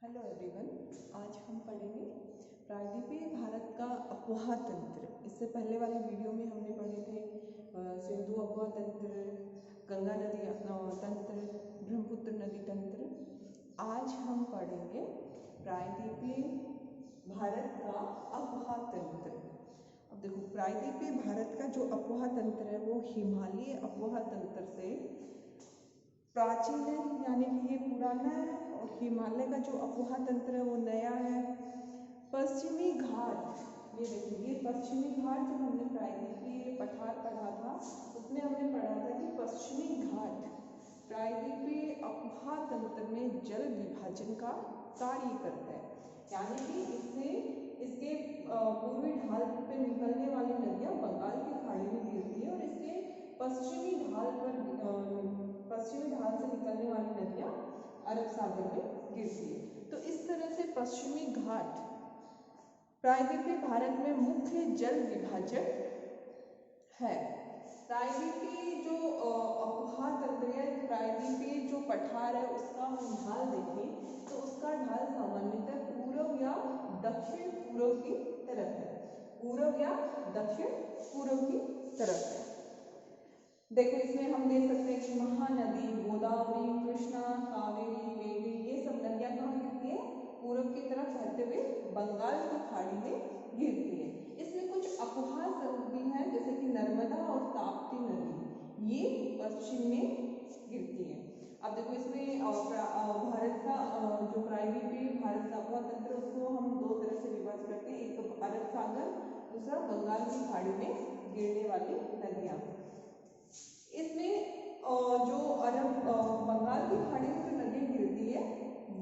Hello everyone. आज हम पढ़ेंगे प्रायद्वीपीय भारत का अफवाह तंत्र। इससे पहले वाले वीडियो में हमने पढ़े थे सिंधु अफवाह तंत्र, गंगा नदी तंत्र, ब्रह्मपुत्र नदी तंत्र। आज हम पढ़ेंगे प्रायद्वीपीय भारत का अफवाह तंत्र। अब देखो, प्रायद्वीपीय भारत का जो अफवाह तंत्र है वो हिमालयी अफवाह तंत्र से प्राचीन है, यानी कि ये पुराना है, और हिमालय का जो अफवाह तंत्र है वो नया है। पश्चिमी घाट, ये देखिए, ये पश्चिमी घाट जब हमने प्रायद्वीपीय पठार पढ़ा था उसमें हमने पढ़ा था कि पश्चिमी घाट प्रायद्वीपीय अफवाह तंत्र में जल विभाजन का कार्य करता है, यानी कि इसके पूर्वी ढाल पे निकलने वाली नदियां बंगाल की खाड़ी में गिरती है और इसके पश्चिमी ढाल से निकलने वाली नदियां अरब सागर में गिरती है। तो इस तरह से पश्चिमी घाट प्रायद्वीपीय भारत में मुख्य जल विभाजक है। प्रायद्वीपीय जो अफवाह तंत्र है, प्रायद्वीपीय जो पठार है, उसका हम ढाल देखें तो उसका ढाल सामान्यतः पूर्व या दक्षिण पूर्व की तरफ है। पूर्व या दक्षिण पूर्व की तरफ है। देखो, इसमें हम देख सकते हैं कि महानदी, गोदावरी, कृष्णा, कावेरी, वेगई, ये सब नदियां कहाँ गिरती है? पूर्व की तरफ बहते हुए बंगाल की खाड़ी में गिरती है। इसमें कुछ अफवाह भी हैं, जैसे कि नर्मदा और ताप्ती नदी, ये पश्चिम में गिरती है। अब देखो, इसमें भारत का जो प्रायद्वीपीय भारत का अफवाह तंत्र, उसको हम दो तरह से विभाजित करते हैं। एक तो अरब सागर, दूसरा बंगाल की खाड़ी में गिरने वाली नदियां। इसमें जो बंगाल की खाड़ी में जो नदियां गिरती है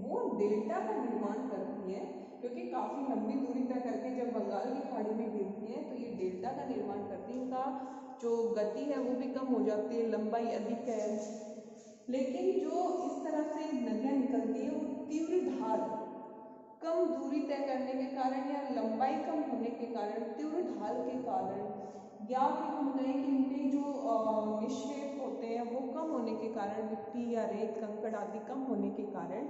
वो डेल्टा का निर्माण करती है, क्योंकि काफी लंबी दूरी तय करके जब बंगाल की खाड़ी में गिरती है तो ये डेल्टा का निर्माण करती है। इनका जो गति है वो भी कम हो जाती है, लंबाई अधिक है। लेकिन जो इस तरह से नदियां निकलती है वो तीव्र ढाल, कम दूरी तय करने के कारण या लंबाई कम होने के कारण, तीव्र ढाल के कारण, या फिर हम कहें कि इनके जो निक्षेप होते हैं वो कम होने के कारण, मिट्टी या रेत कंकड़ आदि कम होने के कारण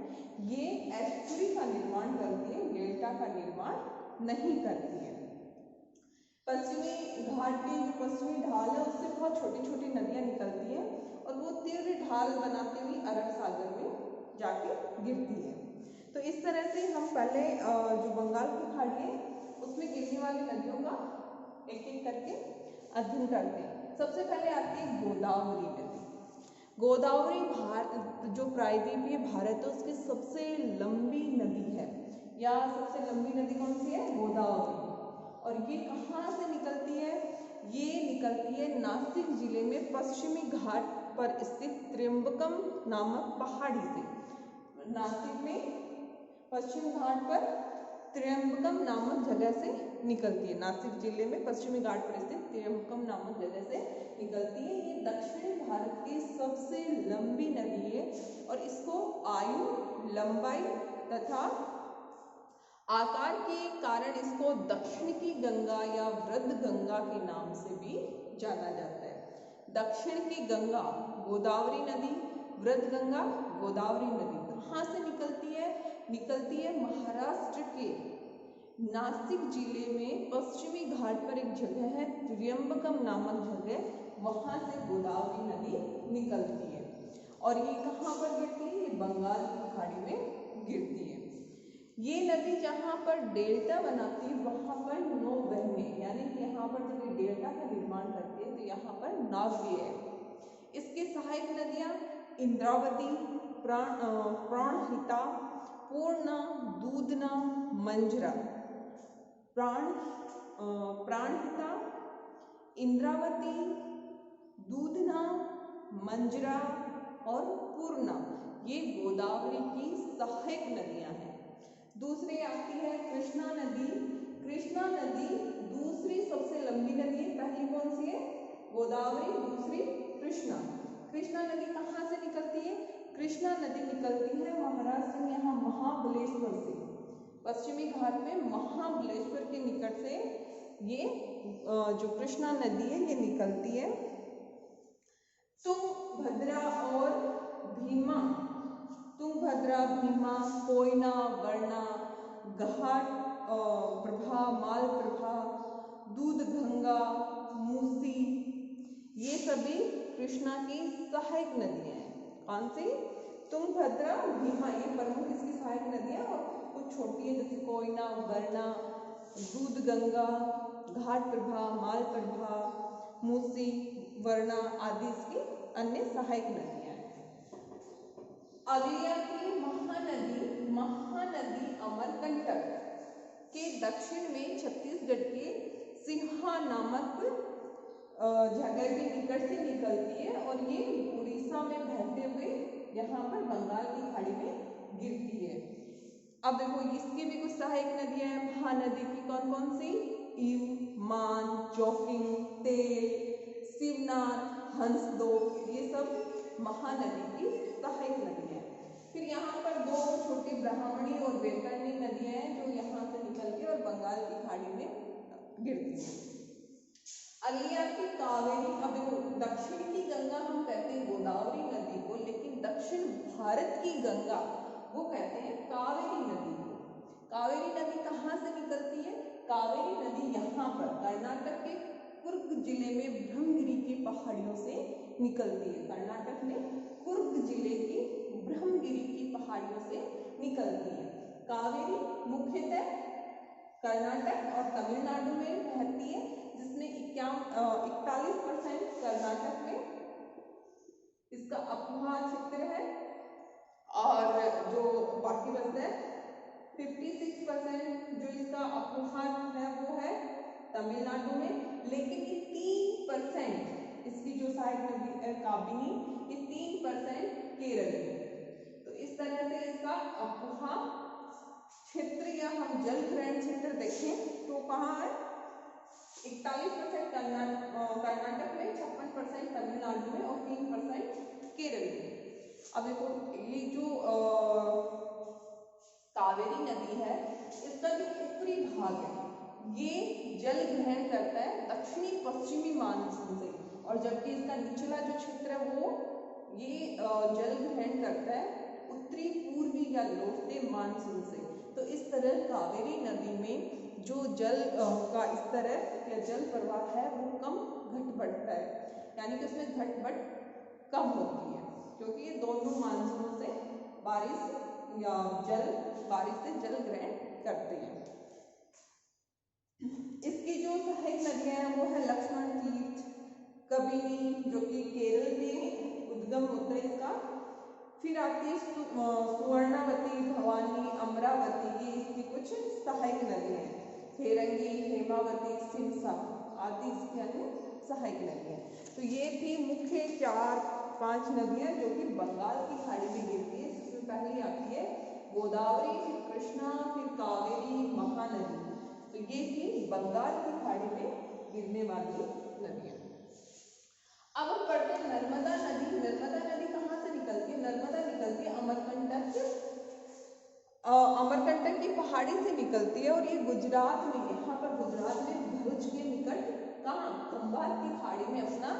ये एस्चुरी का निर्माण करती है, डेल्टा का निर्माण नहीं करती है। पश्चिमी घाट की जो पश्चिमी ढाल है उससे बहुत छोटी छोटी नदियां निकलती है और वो तीव्र ढाल बनाते हुए अरब सागर में जाके गिरती है। तो इस तरह से हम पहले जो बंगाल की खाड़ी है उसमें गिरने वाली नदियों का एक एक करके अध्ययन करते हैं। सबसे पहले आती है गोदावरी नदी। गोदावरी जो प्रायद्वीपीय भारत है उसकी सबसे लंबी नदी है, या सबसे लंबी नदी कौन सी है? गोदावरी। और ये कहाँ से निकलती है? ये निकलती है नासिक जिले में पश्चिमी घाट पर स्थित त्र्यंबकम नामक पहाड़ी से। नासिक में पश्चिम घाट पर त्र्यंबकम नामक जगह से निकलती है। नासिक जिले में पश्चिमी घाट पर स्थित त्र्यंबकम नामक जगह से निकलती है। ये दक्षिण भारत की सबसे लंबी नदी है और इसको आयु, लंबाई तथा आकार के कारण इसको दक्षिण की गंगा या वृद्ध गंगा के नाम से भी जाना जाता है। दक्षिण की गंगा गोदावरी नदी, वृद्ध गंगा गोदावरी नदी कहाँ से निकलती है? निकलती है महाराष्ट्र के नासिक जिले में पश्चिमी घाट पर एक जगह है त्र्यंबकम नामक जगह, वहां से गोदावरी नदी निकलती है। और ये कहाँ पर गिरती है? ये बंगाल की खाड़ी में गिरती है। ये नदी जहाँ पर डेल्टा बनाती है वहां पर नौवहने, यानी कि यहाँ पर जब ये डेल्टा का निर्माण करती है तो यहाँ पर नाव्य है। इसकी सहायक नदियां इंद्रावती, प्राणहिता, पूर्णा, दूधना, मंजरा। प्राणहिता, इंद्रावती, दूधना, मंजरा और पूर्णा, ये गोदावरी की सहायक नदियां हैं। दूसरी आती है कृष्णा नदी। कृष्णा नदी दूसरी सबसे लंबी नदी है। पहली कौन सी है? गोदावरी, दूसरी कृष्णा। कृष्णा नदी कहाँ से निकलती है? कृष्णा नदी निकलती है महाराष्ट्र में, यहाँ महाबलेश्वर से। पश्चिमी घाट में महाबलेश्वर के निकट से ये जो कृष्णा नदी है ये निकलती है। तुंगभद्रा और भीमा, तुंगभद्रा, भीमा, कोयना, वरना, घाट प्रभा, मालप्रभा, दूधगंगा, मूसी, ये सभी कृष्णा की सहायक नदियां हैं। कौन सी? तुंगभद्रा, भीमा, ये प्रमुख इसकी सहायक नदियां, और कुछ छोटी है जैसे कोयना, वरना, दूधगंगा, घाट प्रभा, मालप्रभा, मूसी, वरना आदि इसकी अन्य सहायक नदियां हैं। अगली आती है महानदी। महानदी अमरकंटक के दक्षिण में छत्तीसगढ़ के सिंहा नामक जगह के निकट से निकलती है और ये उड़ीसा में बहते हुए यहाँ पर बंगाल की खाड़ी में गिरती है। अब देखो इसकी भी कुछ सहायक नदियां हैं महानदी की। कौन कौन सी? ईव, मान, चौकिंग, तेल, शिवनाथ, हंसदो, ये सब महानदी की सहायक नदियां हैं। फिर यहाँ पर दो छोटी ब्राह्मणी और वैतरणी नदियां हैं जो यहाँ से निकल के और बंगाल की खाड़ी में गिरती है। अगली आपकी कावेरी। अब देखो दक्षिण की गंगा हम कहते हैं गोदावरी नदी को, लेकिन दक्षिण भारत की गंगा वो कहते हैं कावेरी नदी को। कावेरी नदी कहाँ से निकलती है? कावेरी नदी यहाँ पर कर्नाटक के कुर्ग जिले में ब्रह्मगिरी की पहाड़ियों से निकलती है। कर्नाटक में कुर्ग जिले की ब्रह्मगिरी की पहाड़ियों से निकलती है। कावेरी मुख्यतः कर्नाटक और तमिलनाडु में बहती है, जिसमें 41% कर्नाटक में इसका अपुहा क्षेत्र है और जो बाकी बचता है 56% जो इसका अपुहा है वो है तमिलनाडु में, लेकिन ये 3% इसकी जो सहायक नदी है काबिनी, ये 3% केरल में। तो इस तरह से इसका अपुहा क्षेत्र या हम जल ग्रहण क्षेत्र देखें तो कहाँ है? 41% कर्नाटक में, 56% तमिलनाडु में और 3% केरल में। अब देखो ये जो कावेरी नदी है इसका जो ऊपरी भाग है ये जल ग्रहण करता है दक्षिणी पश्चिमी मानसून से, और जबकि इसका निचला जो क्षेत्र है वो ये जल ग्रहण करता है उत्तरी पूर्वी या लौटते मानसून से। तो इस तरह कावेरी नदी में जो जल का स्तर है या जल प्रवाह है वो कम घट बढ़ता है, यानी कि उसमें घट बढ़ कम होती है, क्योंकि ये दोनों मानसूनों से बारिश या बारिश से जल ग्रहण करते हैं। इसकी जो सहायक नदियां हैं वो है लक्ष्मण तीर्थ, कबिनी जो कि केरल में उद्गम होता है इसका, फिर आती है सुवर्णावती, भवानी, अमरावती, ये इसकी कुछ सहायक नदियां हैं। हेरंगी, हेमावती, सिमसा आदि इसके अन्य सहायक नदियां। तो ये थी मुख्य 4-5 नदियां जो कि बंगाल की खाड़ी में गिरती है। इसमें पहली आती है गोदावरी, फिर कृष्णा, फिर कावेरी, महानदी। तो ये थी बंगाल की खाड़ी में गिरने वाली नदियां। अब हम पढ़ते हैं नर्मदा नदी। नर्मदा नदी कहाँ से निकलती है? नर्मदा निकलती है अमरकंटक की पहाड़ी से निकलती है और ये गुजरात में, यहाँ पर गुजरात में भरूच के निकट कहाँ खंभात की खाड़ी में अपना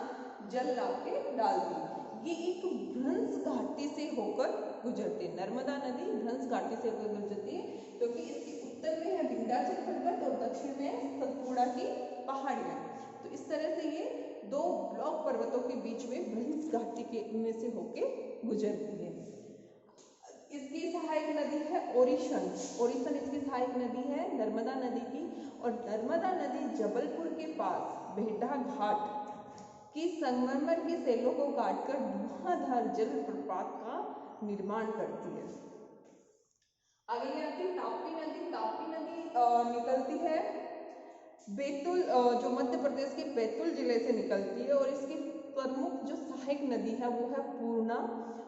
जल ला के डालती है। ये एक भ्रंश घाटी से होकर गुजरती है। नर्मदा नदी भ्रंश घाटी से होकर गुजरती है क्योंकि इसके उत्तर में है विंध्याचल पर्वत और दक्षिण में है सतपुड़ा की पहाड़ियां। तो इस तरह से ये दो ब्लॉक पर्वतों के बीच में भ्रंश घाटी के में से होके गुजरती है। इसकी सहायक नदी है ओरिसन। ओरिसन इसकी सहायक नदी है नर्मदा नदी की, और नर्मदा नदी जबलपुर के पास बेहटा घाट की संगमरमर की सेलों को काटकर धुआंधार जल प्रपात का निर्माण करती है। अगली आती है ताप्ती नदी। ताप्ती नदी निकलती है बैतूल, जो मध्य प्रदेश के बैतूल जिले से निकलती है, और इसकी प्रमुख जो सहायक नदी है वो है पूर्णा,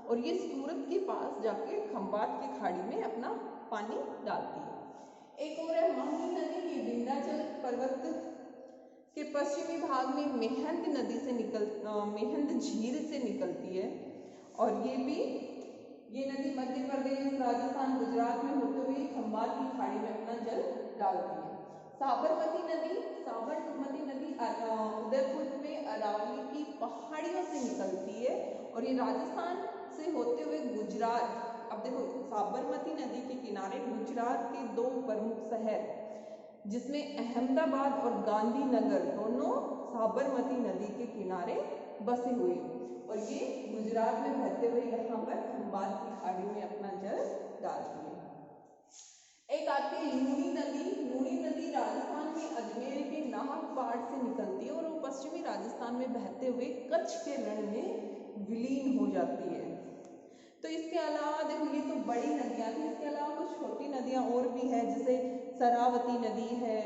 और ये सूरत के पास जाके खंभात की खाड़ी में अपना पानी डालती है। एक और है महंगी नदी, ये विंध्याचल पर्वत के पश्चिमी भाग में मेहंद नदी से मेहंद झील से निकलती है, और ये नदी मध्य प्रदेश, राजस्थान, गुजरात में होते हुए खंभात की खाड़ी में अपना जल डालती है। साबरमती नदी उदयपुर में अरावली की पहाड़ियों से निकलती है, और ये राजस्थान से होते हुए गुजरात अब देखो साबरमती नदी के किनारे गुजरात के 2 प्रमुख शहर जिसमें अहमदाबाद और गांधीनगर दोनों साबरमती नदी के किनारे बसे हुए और ये गुजरात में बहते हुए यहाँ पर खंबात की खाड़ी में अपना जल डालती है। एक आती है लूनी नदी। लूनी नदी राजस्थान में अजमेर के नाहक पहाड़ से निकलती है और वो पश्चिमी राजस्थान में बहते हुए कच्छ के रण में विलीन हो जाती है। तो इसके अलावा देखो ये तो बड़ी नदियां थी, इसके अलावा कुछ छोटी नदियां और भी है, जैसे शरावती नदी है,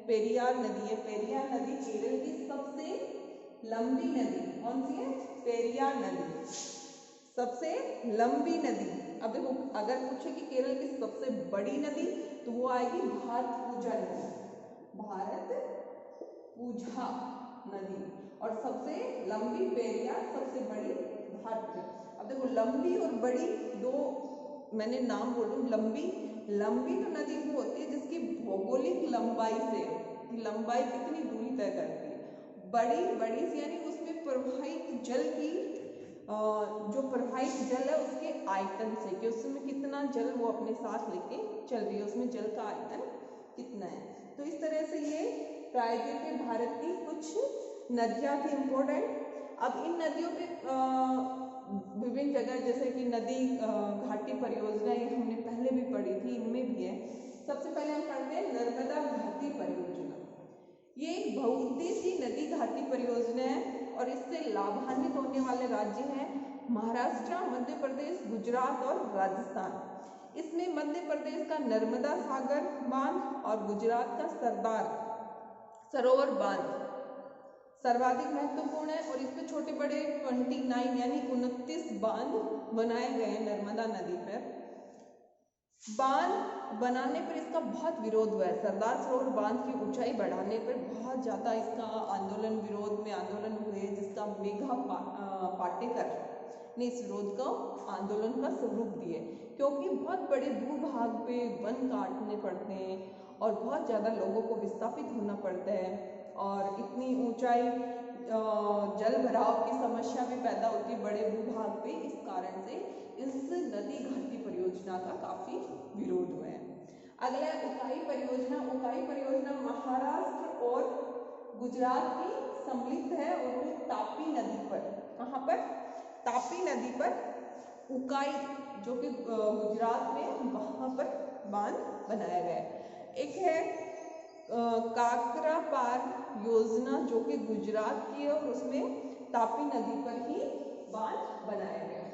पेरियार नदी है। पेरियार नदी केरल की सबसे लंबी नदी कौन सी है? पेरियार नदी सबसे लंबी नदी। अब देखो अगर पूछे कि केरल की सबसे बड़ी नदी तो वो आएगी भारतपुजा नदी, भारतपुजा नदी, और सबसे लंबी पेरियार, सबसे बड़ी भारतपुजा। अब देखो लंबी और बड़ी दो मैंने नाम बोलूं, लंबी तो नदी वो होती है जिसकी भौगोलिक लंबाई से कि लंबाई कितनी दूरी तय करती है। बड़ी यानी उसमें प्रवाहित जल की जो प्रवाहित जल है उसके आयतन से कि उसमें कितना जल वो अपने साथ लेके चल रही है, उसमें जल का आयतन कितना है। तो इस तरह से ये प्रायद्वीपीय भारत की कुछ नदियां थी इम्पोर्टेंट। अब इन नदियों के विभिन्न जगह जैसे कि नदी घाटी परियोजना ये हमने पहले भी पढ़ी थी, इनमें भी है। सबसे पहले हम पढ़ते हैं नर्मदा घाटी परियोजना। ये एक बहुउद्देशीय नदी घाटी परियोजना है और इससे लाभान्वित होने वाले राज्य हैं महाराष्ट्र, मध्य प्रदेश, गुजरात और राजस्थान। इसमें मध्य प्रदेश का नर्मदा सागर बांध और गुजरात का सरदार सरोवर बांध सर्वाधिक महत्वपूर्ण है और इसमें छोटे बड़े 29 यानी 29 बांध बनाए गए हैं नर्मदा नदी पर। बांध बनाने पर इसका बहुत विरोध हुआ है। सरदार सरोवर बांध की ऊंचाई बढ़ाने पर बहुत ज़्यादा इसका विरोध में आंदोलन हुए, जिसका मेघा पाटेकर ने इस विरोध को आंदोलन का स्वरूप दिए, क्योंकि बहुत बड़े भूभाग पे वन काटने पड़ते हैं और बहुत ज़्यादा लोगों को विस्थापित होना पड़ता है और इतनी ऊंचाई जल भराव की समस्या भी पैदा होती है बड़े भूभाग पे। इस कारण से इस नदी घाटी परियोजना का काफी विरोध हुआ है। अगला है उकाई परियोजना। उकाई परियोजना महाराष्ट्र और गुजरात की सम्मिलित है और वो तापी नदी पर, कहाँ पर? तापी नदी पर उकाई जो कि गुजरात में, वहां पर बांध बनाया गया है। एक है काकरापार योजना जो कि गुजरात की है और उसमें तापी नदी पर ही बांध बनाया गया है।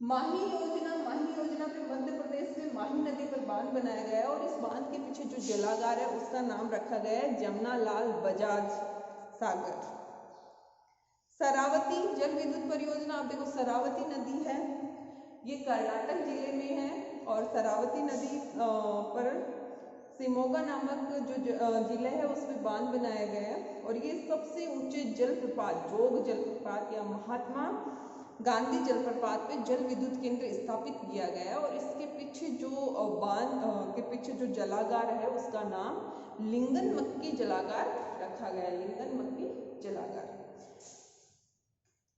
माही योजना पे मध्य प्रदेश में माही नदी पर बांध बनाया गया है और इस बांध के पीछे जो जलागार है उसका नाम रखा गया है जमनालाल बजाज सागर। शरावती जल विद्युत परियोजना। आप देखो शरावती नदी है, ये कर्नाटक जिले में है और शरावती नदी पर शिमोगा नामक जो जिला है उसमें बांध बनाया गया है और ये सबसे ऊंचे जलप्रपात, जोग जलप्रपात या महात्मा गांधी जलप्रपात पे जल विद्युत केंद्र स्थापित किया गया है और इसके पीछे जो बांध के पीछे जो जलागार है उसका नाम लिंगनमक्की जलागार रखा गया है, लिंगनमक्की जलागार।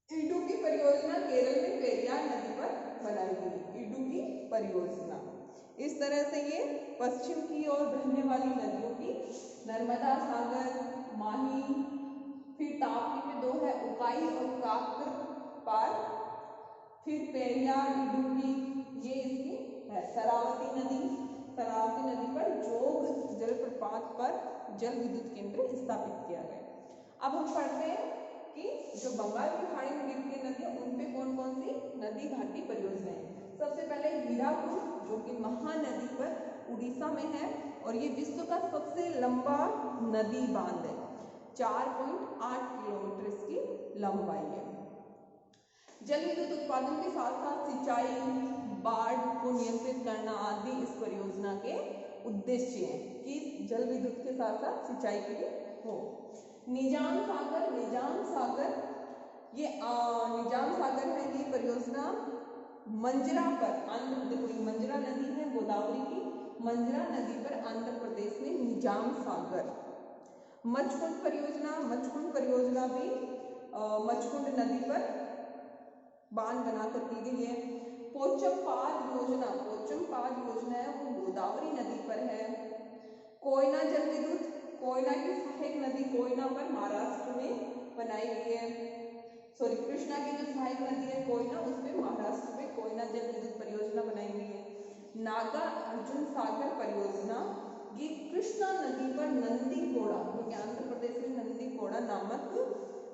इडुक्की परियोजना केरल में पेरियार नदी पर बनाई गई, इडुक्की परियोजना। इस तरह से ये पश्चिम की ओर बहने वाली नदियों की नर्मदा सागर, माही, फिर तापी में दो है उकाई और काकरपार, फिर पेरियार, इडुक्की, ये इसकी है। शरावती नदी पर जोग जलप्रपात पर जल विद्युत केंद्र स्थापित किया गया। अब हम पढ़ते हैं कि जो बंगाल की खाड़ी में गिरती है नदियां उन पे कौन कौन सी नदी घाटी परियोजनाएं। सबसे पहले हीराकुद जो कि महानदी पर उड़ीसा में है और ये विश्व का सबसे लंबा नदी बांध है, 4.8 किलोमीटर इसकी लंबाई है। जल विद्युत उत्पादन के साथ साथ सिंचाई, बाढ़ को नियंत्रित करना आदि इस परियोजना के उद्देश्य हैं कि जल विद्युत के साथ साथ सिंचाई की भी हो। निजाम सागर ये निजाम सागर है, ये परियोजना मंजरा पर मंजरा नदी है गोदावरी की, मंजरा नदी पर आंध्र प्रदेश में निजाम सागर। मचकुंड परियोजना भी मचकुंड नदी पर बांध बनाकर की गई है। पोचमपाद योजना है वो गोदावरी नदी पर है। कोयना जल विद्युत, कोयना की सहायक नदी कोयना पर महाराष्ट्र में बनाई गई है। सॉरी, कृष्णा की जो सहायक नदी है कोयना, उसमें महाराष्ट्र में कोयना जल विद्युत परियोजना बनाई गई है। नागा अर्जुन सागर परियोजना, ये कृष्णा नदी पर नंदीकोड़ा, जो कि आंध्र प्रदेश में नंदीकोड़ा नामक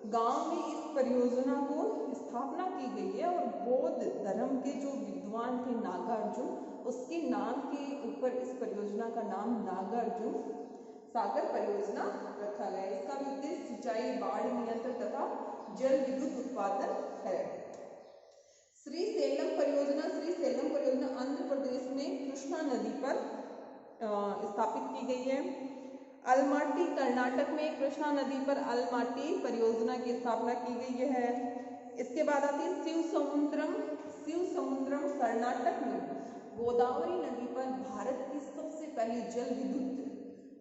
गांव में इस परियोजना को स्थापना की गई है। और बौद्ध धर्म के जो विद्वान थे नागार्जुन, उसके नाम के ऊपर इस परियोजना का नाम नागार्जुन सागर परियोजना रखा गया है। इसका भी उद्देश्य सिंचाई, बाढ़ नियंत्रण तथा जल विद्युत उत्पादन है। श्रीशैलम परियोजना आंध्र प्रदेश में कृष्णा नदी पर स्थापित की गई है। अलमाटी कर्नाटक में कृष्णा नदी पर अलमाटी परियोजना की स्थापना की गई है। इसके बाद आती है शिव समुद्रम कर्नाटक में गोदावरी नदी पर भारत की सबसे पहली जल विद्युत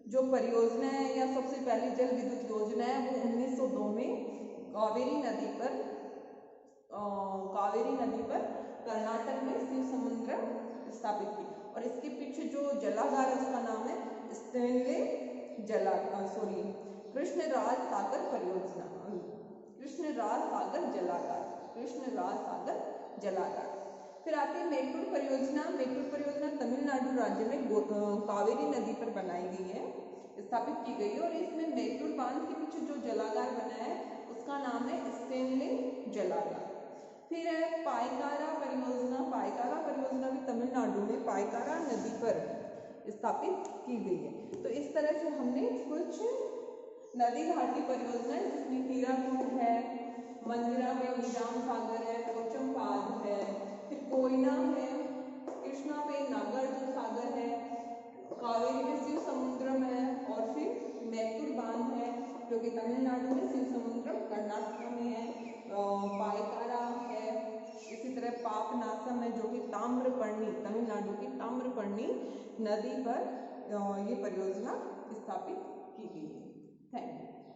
जो परियोजना है या सबसे पहली जल विद्युत योजना है वो 1902 में कावेरी नदी पर कर्नाटक में शिव समुद्रम स्थापित की। और इसके पीछे जो जलागार है उसका नाम है कृष्णराज सागर परियोजना, कृष्णराज सागर जलागार। फिर आती है मेट्टूर परियोजना तमिलनाडु राज्य में कावेरी नदी पर बनाई गई है, स्थापित की गई है। और इसमें मेट्टूर बांध के पीछे जो जलागार बना है उसका नाम है स्टेनले जलागार। फिर है पायकारा परियोजना भी तमिलनाडु में पायकारा नदी पर स्थापित की गई है। तो इस तरह से हमने कुछ नदी घाटी परियोजनाएं, जिसमें हीराकुंड है, मंजरा में निजाम सागर है, पोचमपाद है, फिर कोयना है, कृष्णा में नागार्जुन सागर है, कावेरी में शिव समुद्रम है, और फिर मेट्टूर बांध है जो कि तमिलनाडु में, शिव समुद्रम कर्नाटक में है, पायकारा है, इसी तरह पापनासम है जो कि ताम्रपर्णी, तमिलनाडु की ताम्रपर्णी नदी पर ये परियोजना स्थापित की गई है। Thank you.